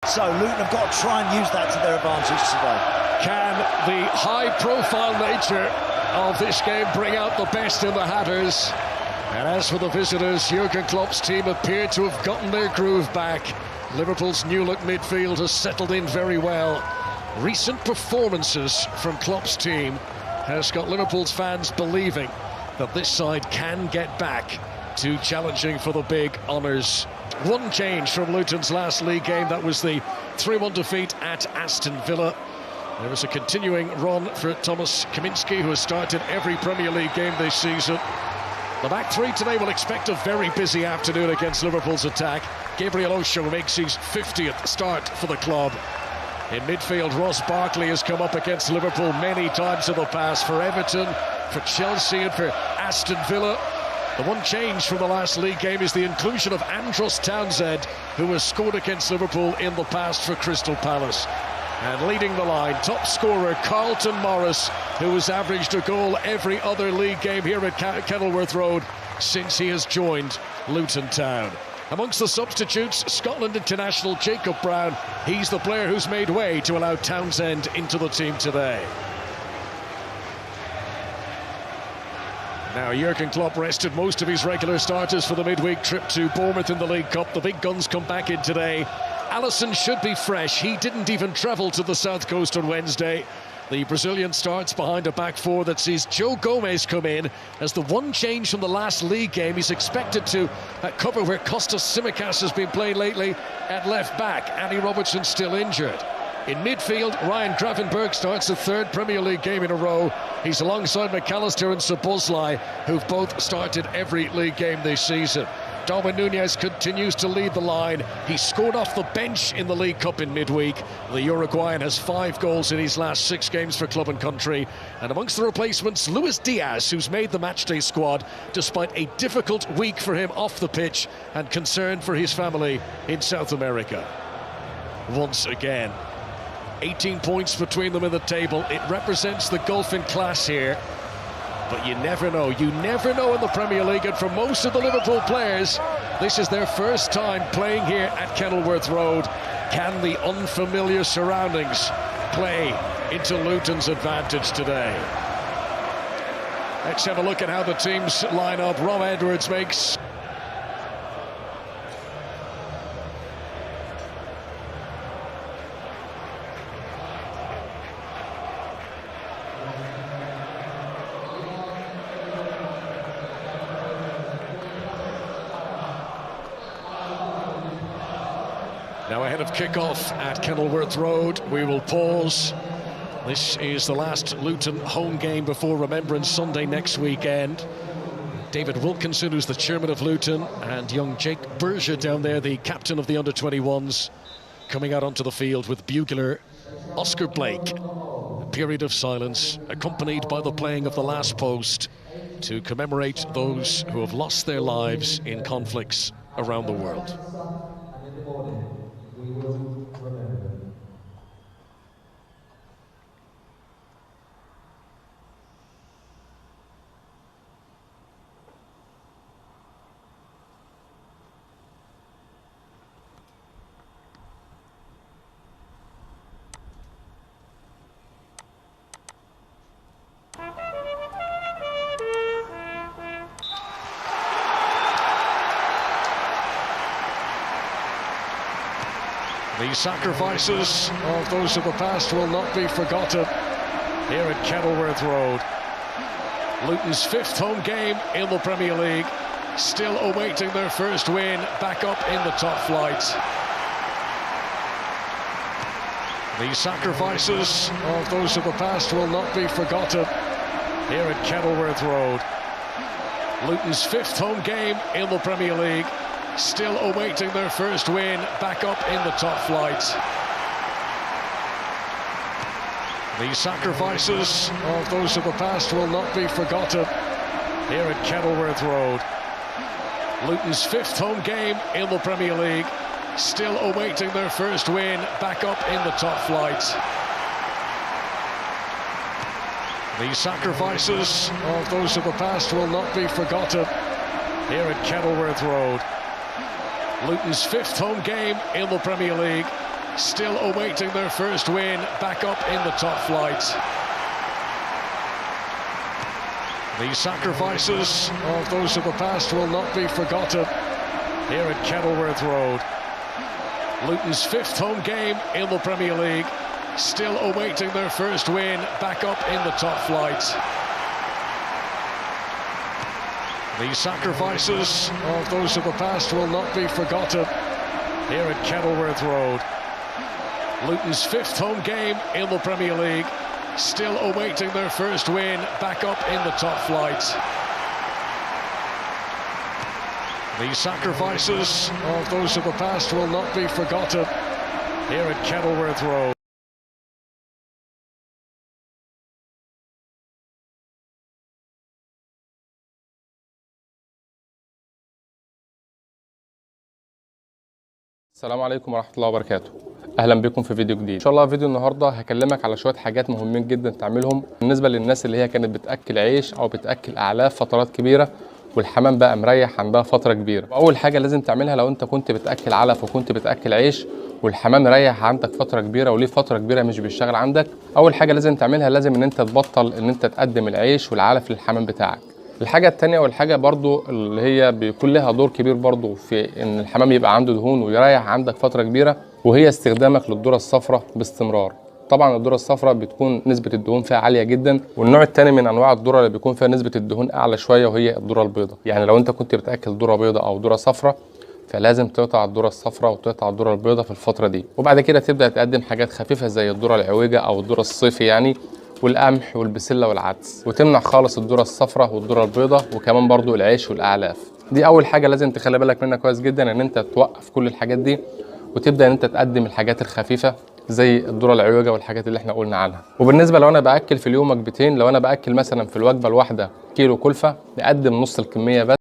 So Luton have got to try and use that to their advantage today. Can the high-profile nature of this game bring out the best in the Hatters? And as for the visitors, Jurgen Klopp's team appear to have gotten their groove back. Liverpool's new-look midfield has settled in very well. Recent performances from Klopp's team has got Liverpool's fans believing that this side can get back to challenging for the big honours. One change from Luton's last league game, that was the 3-1 defeat at Aston Villa. There was a continuing run for Thomas Kaminski, who has started every Premier League game this season. The back three today will expect a very busy afternoon against Liverpool's attack. Gabriel Osho makes his 50th start for the club. In midfield, Ross Barkley has come up against Liverpool many times in the past, for Everton, for Chelsea and for Aston Villa. The one change from the last league game is the inclusion of Andros Townsend, who has scored against Liverpool in the past for Crystal Palace. And leading the line, top scorer Carlton Morris, who has averaged a goal every other league game here at Kenilworth Road since he has joined Luton Town. Amongst the substitutes, Scotland international Jacob Brown. He's the player who's made way to allow Townsend into the team today. Now, Jurgen Klopp rested most of his regular starters for the midweek trip to Bournemouth in the League Cup. The big guns come back in today. Alisson should be fresh. He didn't even travel to the South Coast on Wednesday. The Brazilian starts behind a back four that sees Joe Gomez come in as the one change from the last league game. He's expected to cover where Kostas Tsimikas has been playing lately at left back. Andy Robertson still injured. In midfield, Ryan Gravenberch starts the third Premier League game in a row. He's alongside McAllister and Szoboszlai, who've both started every league game this season. Darwin Nunez continues to lead the line. He scored off the bench in the League Cup in midweek. The Uruguayan has 5 goals in his last 6 games for club and country. And amongst the replacements, Luis Diaz, who's made the matchday squad despite a difficult week for him off the pitch and concern for his family in South America. Once again, 18 points between them in the table. It represents the gulf in class here. But you never know. You never know in the Premier League. And for most of the Liverpool players, this is their first time playing here at Kenilworth Road. Can the unfamiliar surroundings play into Luton's advantage today? Let's have a look at how the teams line up. Rob Edwards makes... Now ahead of kick-off at Kenilworth Road, we will pause. This is the last Luton home game before Remembrance Sunday next weekend. David Wilkinson, who's the chairman of Luton, and young Jake Berger down there, the captain of the under-21s, coming out onto the field with bugler Oscar Blake. A period of silence, accompanied by the playing of the last post, to commemorate those who have lost their lives in conflicts around the world. The sacrifices of those of the past will not be forgotten here at Kenilworth Road. Luton's 5th home game in the Premier League, still awaiting their first win back up in the top flight. The sacrifices of those of the past will not be forgotten here at Kenilworth Road. Luton's 5th home game in the Premier League, still awaiting their first win back up in the top flight. The sacrifices of those of the past will not be forgotten here at Kenilworth Road. Luton's 5th home game in the Premier League, still awaiting their first win back up in the top flight. The sacrifices of those of the past will not be forgotten here at Kenilworth Road. Luton's 5th home game in the Premier League, still awaiting their first win back up in the top flight. The sacrifices of those of the past will not be forgotten here at Kenilworth Road. Luton's 5th home game in the Premier League, still awaiting their first win back up in the top flight. The sacrifices of those of the past will not be forgotten here at Kenilworth Road. Luton's 5th home game in the Premier League, still awaiting their first win back up in the top flight. The sacrifices of those of the past will not be forgotten here at Kenilworth Road. السلام عليكم ورحمة الله وبركاته. أهلا بكم في فيديو جديد. إن شاء الله فيديو النهاردة هكلمك على شوية حاجات مهمين جدا تعملهم بالنسبة للناس اللي هي كانت بتأكل عيش أو بتأكل أعلاف فترات كبيرة والحمام بقى مريح عندها فترة كبيرة. أول حاجة لازم تعملها لو أنت كنت بتأكل علف وكنت بتأكل عيش والحمام مريح عندك فترة كبيرة وليه فترة كبيرة مش بيشتغل عندك، أول حاجة لازم تعملها لازم إن أنت تبطل إن أنت تقدم العيش والعلف للحمام بتاعك. الحاجة التانية والحاجة برضو اللي هي بيكون لها دور كبير برضو في ان الحمام يبقى عنده دهون ويريح عندك فترة كبيرة، وهي استخدامك للذرة الصفراء باستمرار. طبعا الذرة الصفراء بتكون نسبة الدهون فيها عالية جدا، والنوع التاني من انواع الذرة اللي بيكون فيها نسبة الدهون اعلى شوية وهي الذرة البيضاء. يعني لو انت كنت بتاكل ذرة بيضاء او ذرة صفراء فلازم تقطع الذرة الصفراء وتقطع الذرة البيضاء في الفترة دي، وبعد كده تبدأ تقدم حاجات خفيفة زي الذرة العويجة او الذرة الصيفي يعني، والقمح والبسله والعدس، وتمنع خالص الذره الصفراء والذره البيضاء وكمان برضو العيش والاعلاف. دي اول حاجه لازم تخلي بالك منها كويس جدا، ان انت توقف كل الحاجات دي وتبدا ان انت تقدم الحاجات الخفيفه زي الذره العويجه والحاجات اللي احنا قلنا عنها. وبالنسبه لو انا باكل في اليوم وجبتين، لو انا باكل مثلا في الوجبه الواحده كيلو كلفه، نقدم نص الكميه بس